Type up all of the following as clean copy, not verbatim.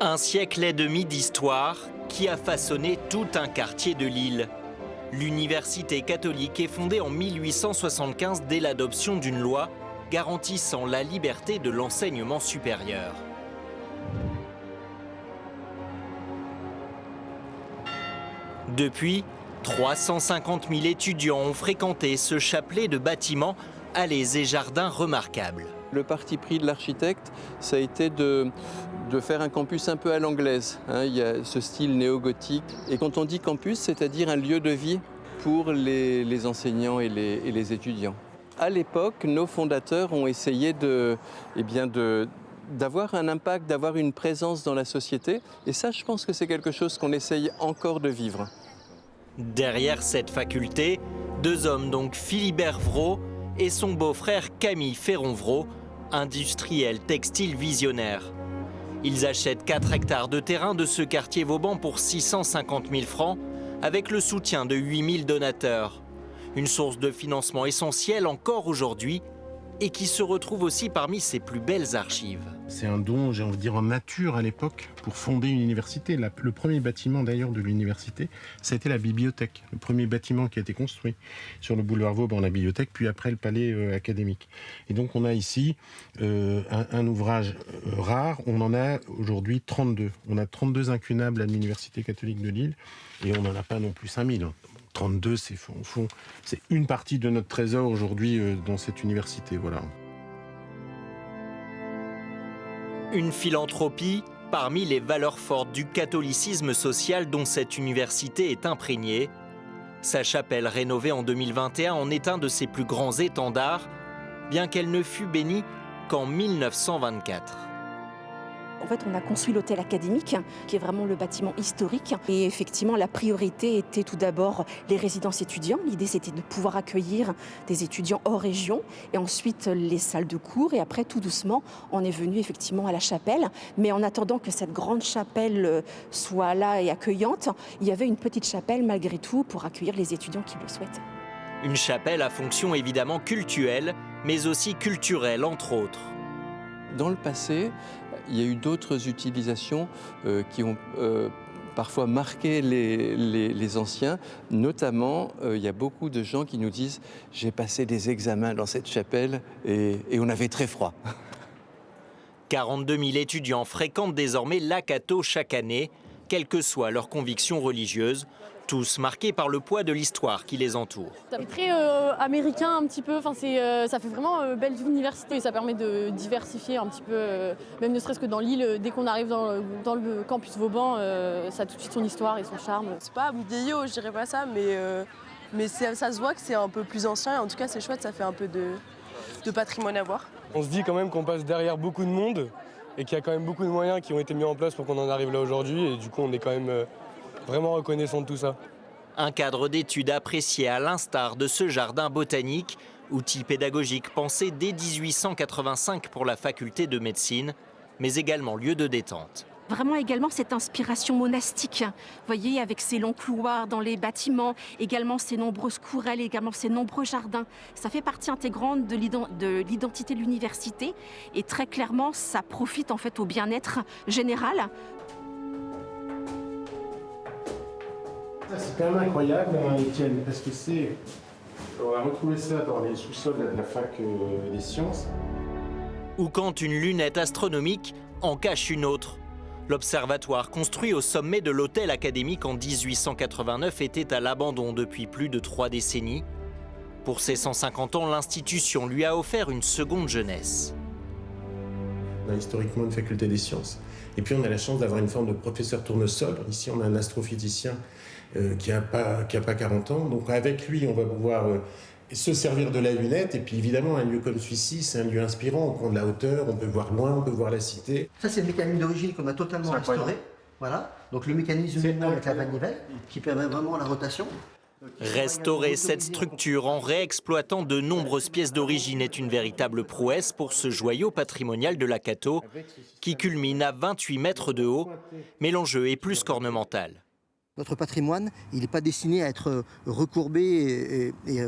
Un siècle et demi d'histoire qui a façonné tout un quartier de Lille. L'université catholique est fondée en 1875 dès l'adoption d'une loi garantissant la liberté de l'enseignement supérieur. Depuis, 350 000 étudiants ont fréquenté ce chapelet de bâtiments, allées et jardins remarquables. Le parti pris de l'architecte, ça a été de faire un campus un peu à l'anglaise. Il y a ce style néo-gothique. Et quand on dit campus, c'est-à-dire un lieu de vie pour les enseignants et les étudiants. À l'époque, nos fondateurs ont essayé d'avoir un impact, d'avoir une présence dans la société. Et ça, je pense que c'est quelque chose qu'on essaye encore de vivre. Derrière cette faculté, deux hommes donc, Philibert Vraud et son beau-frère Camille Ferron-Vraud, industriel textile visionnaire. Ils achètent 4 hectares de terrain de ce quartier Vauban pour 650 000 francs, avec le soutien de 8 000 donateurs. Une source de financement essentielle encore aujourd'hui et qui se retrouve aussi parmi ses plus belles archives. C'est un don, j'ai envie de dire, en nature à l'époque pour fonder une université. Le premier bâtiment d'ailleurs de l'université, ça a été la bibliothèque. Le premier bâtiment qui a été construit sur le boulevard Vauban, la bibliothèque, puis après le palais académique. Et donc on a ici un ouvrage rare, on en a aujourd'hui 32. On a 32 incunables à l'Université catholique de Lille et on n'en a pas non plus 5000. 32, c'est une partie de notre trésor aujourd'hui dans cette université. Voilà. Une philanthropie parmi les valeurs fortes du catholicisme social dont cette université est imprégnée. Sa chapelle rénovée en 2021 en est un de ses plus grands étendards, bien qu'elle ne fût bénie qu'en 1924. En fait, on a construit l'hôtel académique, qui est vraiment le bâtiment historique. Et effectivement, la priorité était tout d'abord les résidences étudiants. L'idée, c'était de pouvoir accueillir des étudiants hors région. Et ensuite, les salles de cours. Et après, tout doucement, on est venu effectivement à la chapelle. Mais en attendant que cette grande chapelle soit là et accueillante, il y avait une petite chapelle malgré tout pour accueillir les étudiants qui le souhaitent. Une chapelle à fonction évidemment cultuelle, mais aussi culturelle, entre autres. Dans le passé, il y a eu d'autres utilisations qui ont parfois marqué les anciens. Notamment, il y a beaucoup de gens qui nous disent « j'ai passé des examens dans cette chapelle et on avait très froid ». 42 000 étudiants fréquentent désormais l'Akato chaque année, quelles que soient leurs convictions religieuses, tous marqués par le poids de l'histoire qui les entoure. C'est très américain un petit peu, ça fait vraiment belle université. Ça permet de diversifier un petit peu, même ne serait-ce que dans l'île, dès qu'on arrive dans le campus Vauban, ça a tout de suite son histoire et son charme. C'est pas vieillot, je dirais pas ça, mais ça se voit que c'est un peu plus ancien. En tout cas, c'est chouette, ça fait un peu de patrimoine à voir. On se dit quand même qu'on passe derrière beaucoup de monde et qu'il y a quand même beaucoup de moyens qui ont été mis en place pour qu'on en arrive là aujourd'hui. Et du coup, on est quand même vraiment reconnaissant de tout ça. Un cadre d'études apprécié à l'instar de ce jardin botanique, outil pédagogique pensé dès 1885 pour la faculté de médecine, mais également lieu de détente. Vraiment également cette inspiration monastique, vous voyez, avec ces longs couloirs dans les bâtiments, également ces nombreuses courelles, également ces nombreux jardins. Ça fait partie intégrante de l'identité de l'université et très clairement, ça profite en fait au bien-être général. C'est quand même incroyable, hein, Étienne, parce que on a retrouvé ça dans les sous-sols de la fac des sciences. Ou quand une lunette astronomique en cache une autre. L'observatoire construit au sommet de l'hôtel académique en 1889 était à l'abandon depuis plus de 3 décennies. Pour ses 150 ans, l'institution lui a offert une seconde jeunesse. On a historiquement une faculté des sciences. Et puis on a la chance d'avoir une forme de professeur tournesol. Ici, on a un astrophysicien qui n'a pas 40 ans. Donc avec lui, on va pouvoir se servir de la lunette. Et puis évidemment, un lieu comme celui-ci, c'est un lieu inspirant. On prend de la hauteur, on peut voir loin, on peut voir la cité. Ça, c'est le mécanisme d'origine qu'on a totalement restauré. Voilà. Donc le mécanisme lui-même avec la manivelle qui permet vraiment la rotation. Restaurer cette structure en réexploitant de nombreuses pièces d'origine est une véritable prouesse pour ce joyau patrimonial de l'Akato qui culmine à 28 mètres de haut, mais l'enjeu est plus qu'ornemental. Notre patrimoine, il n'est pas destiné à être recourbé et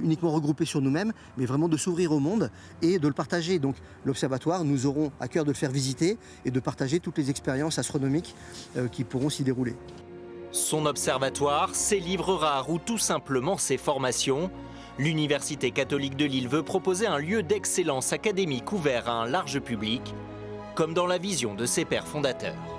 uniquement regroupé sur nous-mêmes, mais vraiment de s'ouvrir au monde et de le partager. Donc l'Observatoire, nous aurons à cœur de le faire visiter et de partager toutes les expériences astronomiques qui pourront s'y dérouler. Son observatoire, ses livres rares ou tout simplement ses formations. L'Université catholique de Lille veut proposer un lieu d'excellence académique ouvert à un large public, comme dans la vision de ses pères fondateurs.